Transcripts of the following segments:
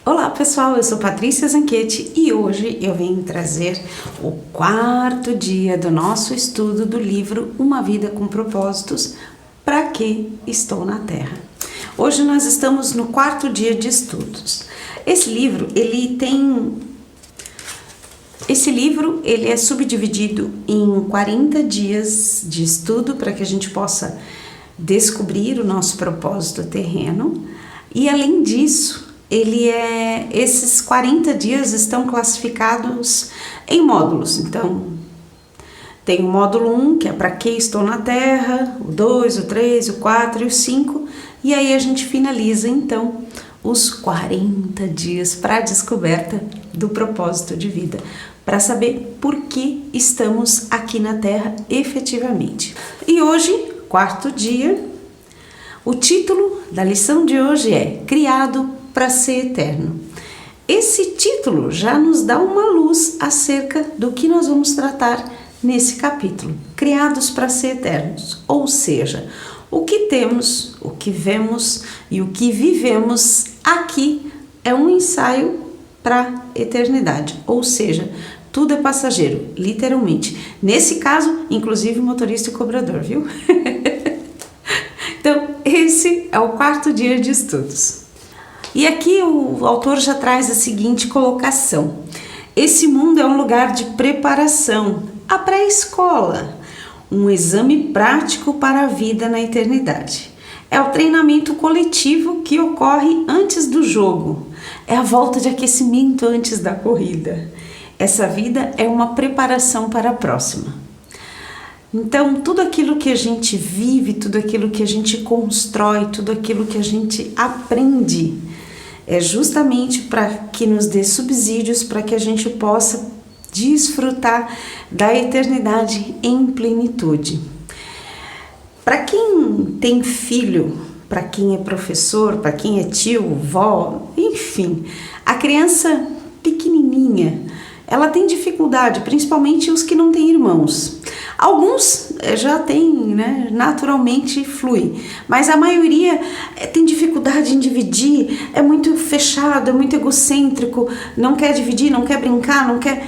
Olá pessoal, eu sou Patrícia Zanchetti e hoje eu venho trazer o quarto dia do nosso estudo do livro Uma Vida com Propósitos, Para Que Estou na Terra. Hoje nós estamos no quarto dia de estudos. Esse livro é subdividido em 40 dias de estudo para que a gente possa descobrir o nosso propósito terreno e além disso, esses 40 dias estão classificados em módulos. Então, tem o módulo 1, que é para que estou na Terra, o 2, o 3, o 4 e o 5, e aí a gente finaliza então os 40 dias para a descoberta do propósito de vida, para saber por que estamos aqui na Terra efetivamente. E hoje, quarto dia, o título da lição de hoje é Criado para ser eterno. Esse título já nos dá uma luz acerca do que nós vamos tratar nesse capítulo. Criados para ser eternos, ou seja, o que temos, o que vemos e o que vivemos aqui é um ensaio para a eternidade, ou seja, tudo é passageiro, literalmente. Nesse caso, inclusive motorista e cobrador, viu? Então, esse é o quarto dia de estudos. E aqui o autor já traz a seguinte colocação: esse mundo é um lugar de preparação, a pré-escola, um exame prático para a vida na eternidade. É o treinamento coletivo que ocorre antes do jogo, é a volta de aquecimento antes da corrida. Essa vida é uma preparação para a próxima. Então, tudo aquilo que a gente vive, tudo aquilo que a gente constrói, tudo aquilo que a gente aprende, é justamente para que nos dê subsídios, para que a gente possa desfrutar da eternidade em plenitude. Para quem tem filho, para quem é professor, para quem é tio, vó, enfim, a criança pequenininha, ela tem dificuldade, principalmente os que não têm irmãos. Alguns já têm, né, naturalmente flui, mas a maioria tem dificuldade em dividir, é muito fechado, é muito egocêntrico, não quer dividir, não quer brincar, não quer...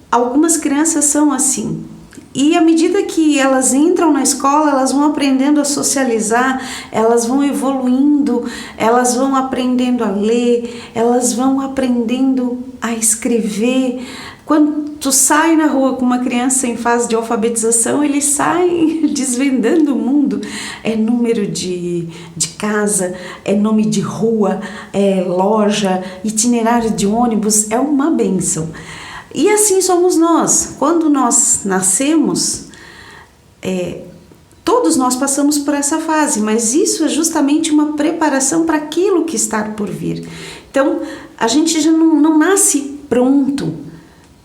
Algumas crianças são assim. E à medida que elas entram na escola, elas vão aprendendo a socializar, elas vão evoluindo, elas vão aprendendo a ler, elas vão aprendendo a escrever. Quando tu sai na rua com uma criança em fase de alfabetização, eles saem desvendando o mundo. É número de casa, é nome de rua, é loja, itinerário de ônibus, é uma bênção. E assim somos nós. Quando nós nascemos, todos nós passamos por essa fase, mas isso é justamente uma preparação para aquilo que está por vir. Então, a gente já não nasce pronto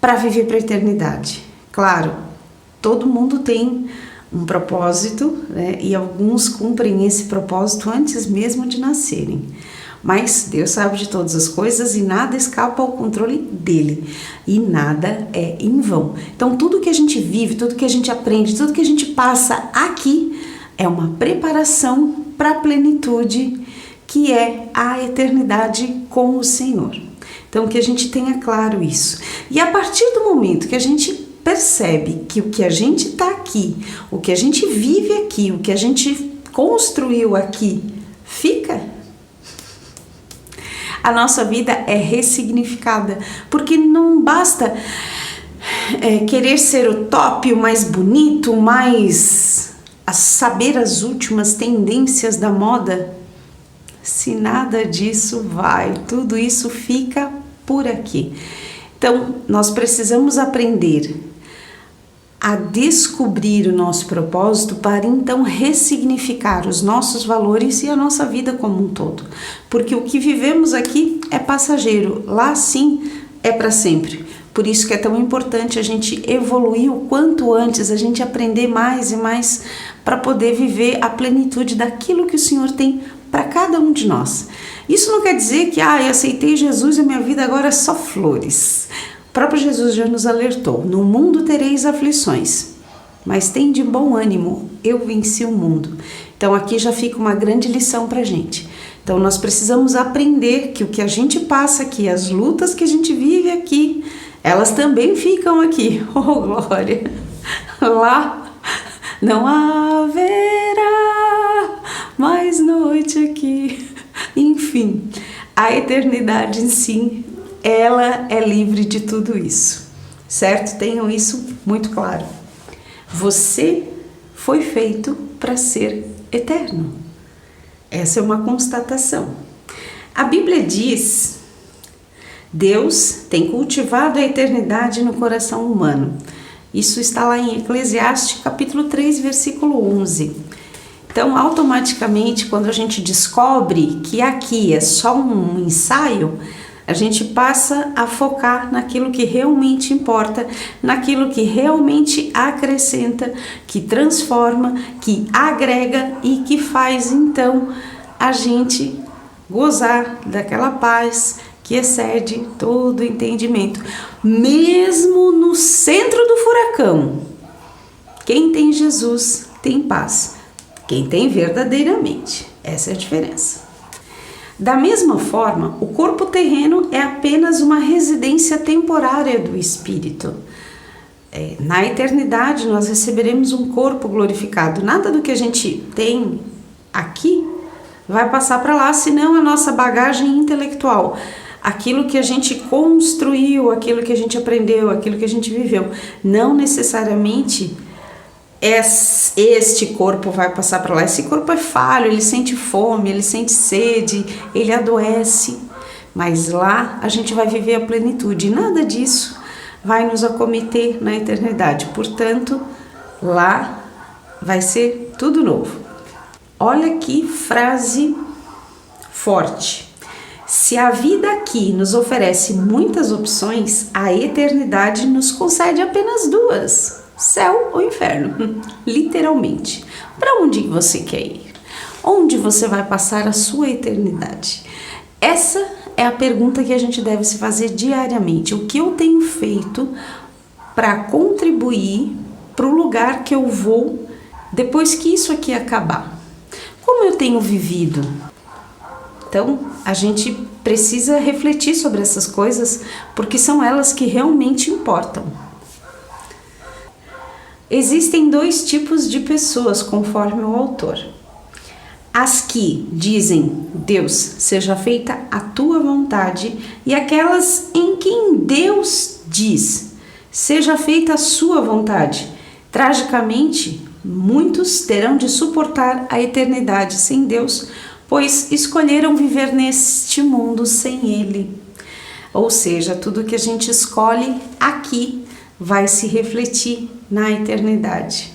para viver para a eternidade. Claro, todo mundo tem um propósito, né? E alguns cumprem esse propósito antes mesmo de nascerem. Mas Deus sabe de todas as coisas e nada escapa ao controle dele. E nada é em vão. Então tudo que a gente vive, tudo que a gente aprende, tudo que a gente passa aqui é uma preparação para a plenitude que é a eternidade com o Senhor. Então que a gente tenha claro isso. E a partir do momento que a gente percebe que o que a gente está aqui, o que a gente vive aqui, o que a gente construiu aqui, fica... A nossa vida é ressignificada, porque não basta querer ser o top, o mais bonito, saber as últimas tendências da moda. Se nada disso vai, tudo isso fica por aqui. Então, nós precisamos aprender a descobrir o nosso propósito para então ressignificar os nossos valores e a nossa vida como um todo. Porque o que vivemos aqui é passageiro, lá sim é para sempre. Por isso que é tão importante a gente evoluir o quanto antes, a gente aprender mais e mais para poder viver a plenitude daquilo que o Senhor tem para cada um de nós. Isso não quer dizer que eu aceitei Jesus e a minha vida agora é só flores. O próprio Jesus já nos alertou: no mundo tereis aflições, mas tem de bom ânimo, eu venci o mundo. Então aqui já fica uma grande lição para a gente. Então nós precisamos aprender que o que a gente passa aqui, as lutas que a gente vive aqui, elas também ficam aqui. Oh, glória! Lá não haverá mais noite aqui. Enfim, a eternidade em si, ela é livre de tudo isso, certo? Tenham isso muito claro. Você foi feito para ser eterno. Essa é uma constatação. A Bíblia diz: Deus tem cultivado a eternidade no coração humano. Isso está lá em Eclesiastes capítulo 3, versículo 11. Então, automaticamente, quando a gente descobre que aqui é só um ensaio, a gente passa a focar naquilo que realmente importa, naquilo que realmente acrescenta, que transforma, que agrega e que faz então a gente gozar daquela paz que excede todo entendimento. Mesmo no centro do furacão, quem tem Jesus tem paz. Quem tem verdadeiramente. Essa é a diferença. Da mesma forma, o corpo terreno é apenas uma residência temporária do espírito. Na eternidade nós receberemos um corpo glorificado. Nada do que a gente tem aqui vai passar para lá, senão a nossa bagagem intelectual. Aquilo que a gente construiu, aquilo que a gente aprendeu, aquilo que a gente viveu. Não necessariamente este corpo vai passar para lá. Esse corpo é falho, ele sente fome, ele sente sede, ele adoece. Mas lá a gente vai viver a plenitude. E nada disso vai nos acometer na eternidade. Portanto, lá vai ser tudo novo. Olha que frase forte. Se a vida aqui nos oferece muitas opções, a eternidade nos concede apenas duas: céu ou inferno, literalmente. Para onde você quer ir? Onde você vai passar a sua eternidade? Essa é a pergunta que a gente deve se fazer diariamente. O que eu tenho feito para contribuir para o lugar que eu vou depois que isso aqui acabar? Como eu tenho vivido? Então, a gente precisa refletir sobre essas coisas, porque são elas que realmente importam. Existem dois tipos de pessoas, conforme o autor. As que dizem: Deus, seja feita a tua vontade, e aquelas em quem Deus diz: seja feita a sua vontade. Tragicamente, muitos terão de suportar a eternidade sem Deus, pois escolheram viver neste mundo sem Ele. Ou seja, tudo que a gente escolhe aqui vai se refletir na eternidade.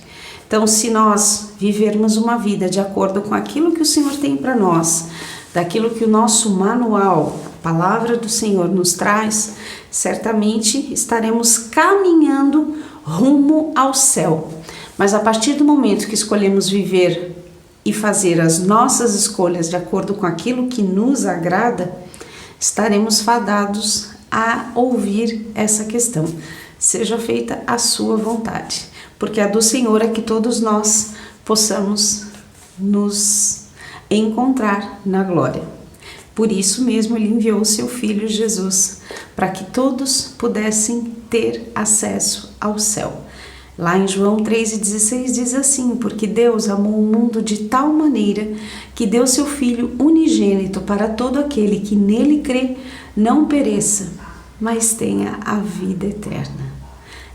Então, se nós vivermos uma vida de acordo com aquilo que o Senhor tem para nós, daquilo que o nosso manual, a palavra do Senhor nos traz, certamente estaremos caminhando rumo ao céu. Mas a partir do momento que escolhemos viver e fazer as nossas escolhas de acordo com aquilo que nos agrada, estaremos fadados a ouvir essa questão: seja feita a sua vontade, porque a do Senhor é que todos nós possamos nos encontrar na glória. Por isso mesmo Ele enviou o seu Filho Jesus, para que todos pudessem ter acesso ao céu. Lá em João 3,16 diz assim: porque Deus amou o mundo de tal maneira que deu seu Filho unigênito para todo aquele que nele crê não pereça, mas tenha a vida eterna.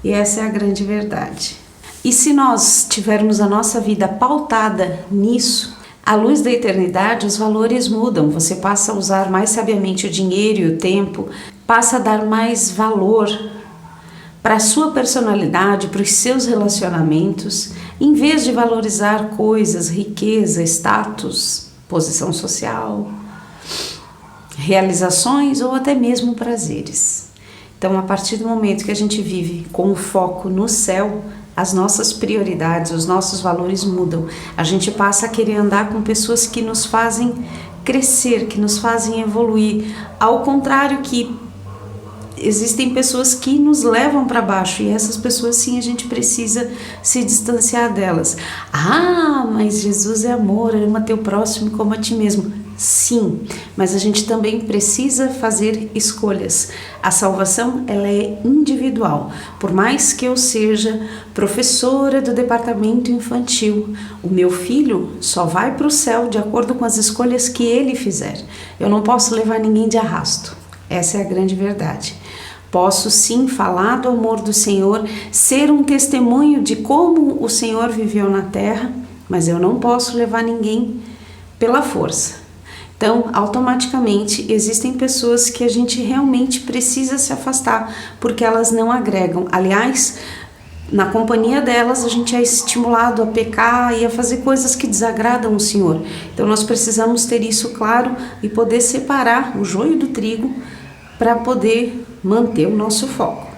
E essa é a grande verdade. E se nós tivermos a nossa vida pautada nisso, à luz da eternidade, os valores mudam. Você passa a usar mais sabiamente o dinheiro e o tempo, passa a dar mais valor para a sua personalidade, para os seus relacionamentos, em vez de valorizar coisas, riqueza, status, posição social, realizações ou até mesmo prazeres. Então, a partir do momento que a gente vive com o foco no céu, as nossas prioridades, os nossos valores mudam. A gente passa a querer andar com pessoas que nos fazem crescer, que nos fazem evoluir. Ao contrário, que existem pessoas que nos levam para baixo, e essas pessoas sim a gente precisa se distanciar delas. Ah, mas Jesus é amor, ama teu próximo como a ti mesmo. Sim, mas a gente também precisa fazer escolhas. A salvação, ela é individual. Por mais que eu seja professora do departamento infantil, o meu filho só vai para o céu de acordo com as escolhas que ele fizer. Eu não posso levar ninguém de arrasto. Essa é a grande verdade. Posso sim falar do amor do Senhor, ser um testemunho de como o Senhor viveu na terra, mas eu não posso levar ninguém pela força. Então, automaticamente, existem pessoas que a gente realmente precisa se afastar, porque elas não agregam. Aliás, na companhia delas, a gente é estimulado a pecar e a fazer coisas que desagradam o Senhor. Então, nós precisamos ter isso claro e poder separar o joio do trigo para poder manter o nosso foco.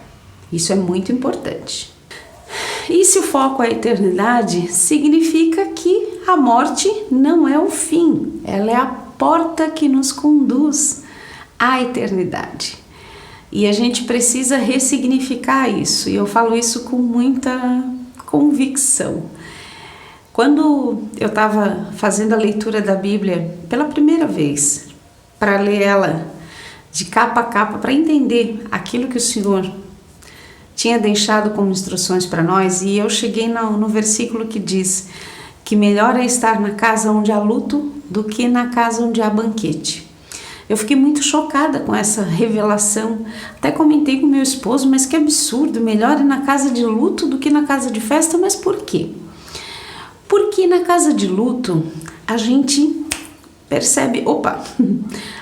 Isso é muito importante. E se o foco é a eternidade, significa que a morte não é o fim, ela é a porta que nos conduz à eternidade. E a gente precisa ressignificar isso, e eu falo isso com muita convicção. Quando eu estava fazendo a leitura da Bíblia pela primeira vez, para ler ela de capa a capa, para entender aquilo que o Senhor tinha deixado como instruções para nós, e eu cheguei no versículo que diz que melhor é estar na casa onde há luto do que na casa onde há banquete. Eu fiquei muito chocada com essa revelação, até comentei com meu esposo, mas que absurdo, melhor é na casa de luto do que na casa de festa, mas por quê? Porque na casa de luto a gente percebe, opa,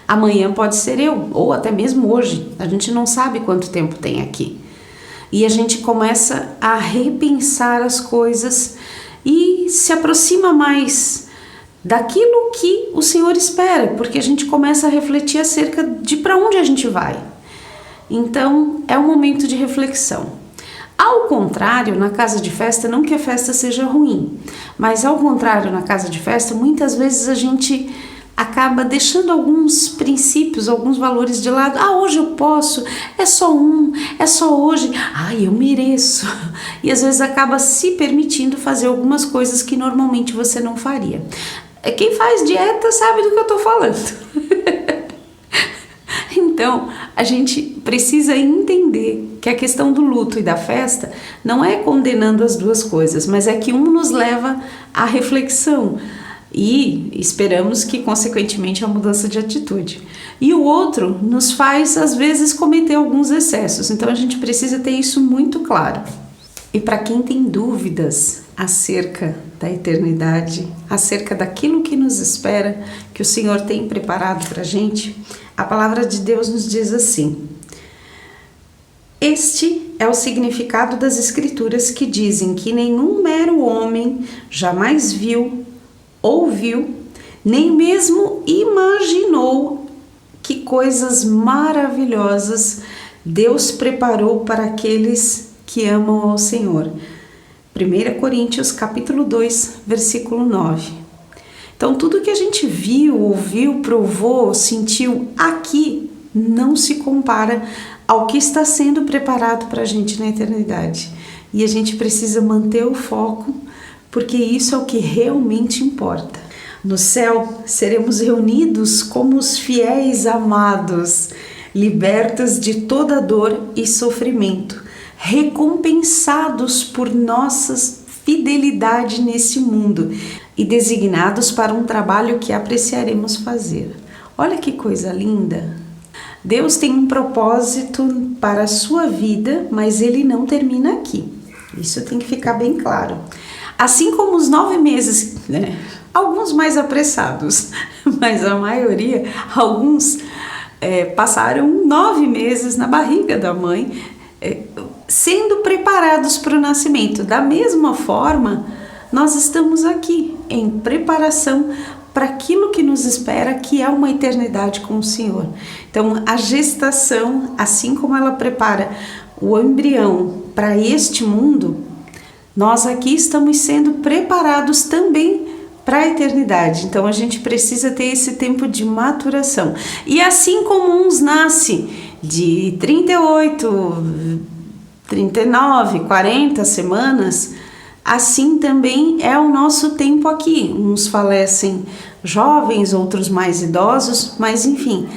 amanhã pode ser eu, ou até mesmo hoje, a gente não sabe quanto tempo tem aqui. E a gente começa a repensar as coisas e se aproxima mais daquilo que o Senhor espera, porque a gente começa a refletir acerca de para onde a gente vai. Então, é um momento de reflexão. Ao contrário, na casa de festa, não que a festa seja ruim, mas ao contrário, na casa de festa, muitas vezes a gente acaba deixando alguns princípios, alguns valores de lado. Ah, hoje eu posso, é só hoje, eu mereço. E às vezes acaba se permitindo fazer algumas coisas que normalmente você não faria. Quem faz dieta sabe do que eu estou falando. Então, a gente precisa entender que a questão do luto e da festa não é condenando as duas coisas, mas é que um nos leva à reflexão e esperamos que, consequentemente, a mudança de atitude. E o outro nos faz, às vezes, cometer alguns excessos. Então, a gente precisa ter isso muito claro. E para quem tem dúvidas acerca da eternidade, acerca daquilo que nos espera, que o Senhor tem preparado para a gente, a palavra de Deus nos diz assim: este é o significado das Escrituras que dizem que nenhum mero homem jamais viu, ouviu, nem mesmo imaginou que coisas maravilhosas Deus preparou para aqueles que amam ao Senhor. 1 Coríntios capítulo 2, versículo 9. Então, tudo que a gente viu, ouviu, provou, sentiu aqui não se compara ao que está sendo preparado para a gente na eternidade. E a gente precisa manter o foco, porque isso é o que realmente importa. No céu, seremos reunidos como os fiéis amados, libertos de toda dor e sofrimento, recompensados por nossa fidelidade nesse mundo e designados para um trabalho que apreciaremos fazer. Olha que coisa linda! Deus tem um propósito para a sua vida, mas ele não termina aqui. Isso tem que ficar bem claro. Assim como os 9 meses, né? Alguns mais apressados, mas a maioria, alguns passaram 9 meses na barriga da mãe, sendo preparados para o nascimento. Da mesma forma, nós estamos aqui em preparação para aquilo que nos espera, que é uma eternidade com o Senhor. Então, a gestação, assim como ela prepara o embrião para este mundo, nós aqui estamos sendo preparados também para a eternidade. Então, a gente precisa ter esse tempo de maturação. E assim como uns nascem de 38, 39, 40 semanas, Assim também é o nosso tempo aqui. Uns falecem jovens, outros mais idosos, mas enfim,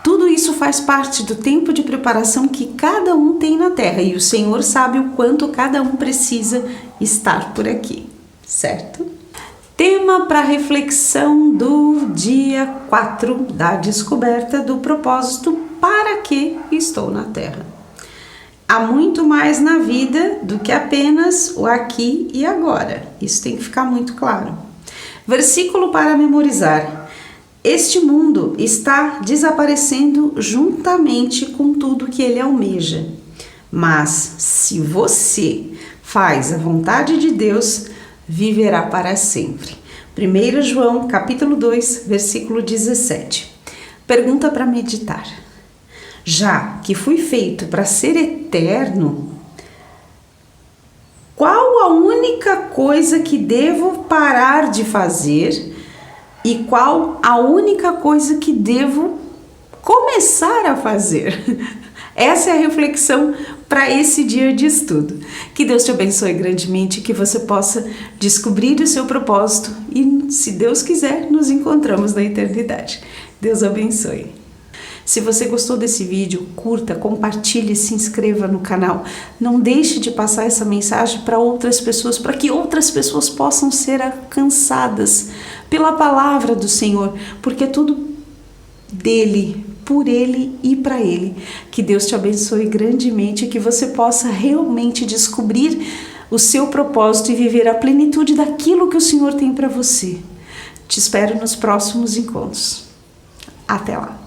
tudo isso faz parte do tempo de preparação que cada um tem na Terra, e o Senhor sabe o quanto cada um precisa estar por aqui, certo? Tema para reflexão do dia 4 da descoberta do propósito: para que estou na Terra. Há muito mais na vida do que apenas o aqui e agora. Isso tem que ficar muito claro. Versículo para memorizar. Este mundo está desaparecendo juntamente com tudo que ele almeja. Mas se você faz a vontade de Deus, viverá para sempre. 1 João, capítulo 2, versículo 17. Pergunta para meditar. Já que fui feito para ser eterno, qual a única coisa que devo parar de fazer e qual a única coisa que devo começar a fazer? Essa é a reflexão para esse dia de estudo. Que Deus te abençoe grandemente, que você possa descobrir o seu propósito e, se Deus quiser, nos encontramos na eternidade. Deus abençoe. Se você gostou desse vídeo, curta, compartilhe, se inscreva no canal. Não deixe de passar essa mensagem para outras pessoas, para que outras pessoas possam ser alcançadas pela palavra do Senhor, porque é tudo dele, por ele e para ele. Que Deus te abençoe grandemente, que você possa realmente descobrir o seu propósito e viver a plenitude daquilo que o Senhor tem para você. Te espero nos próximos encontros. Até lá!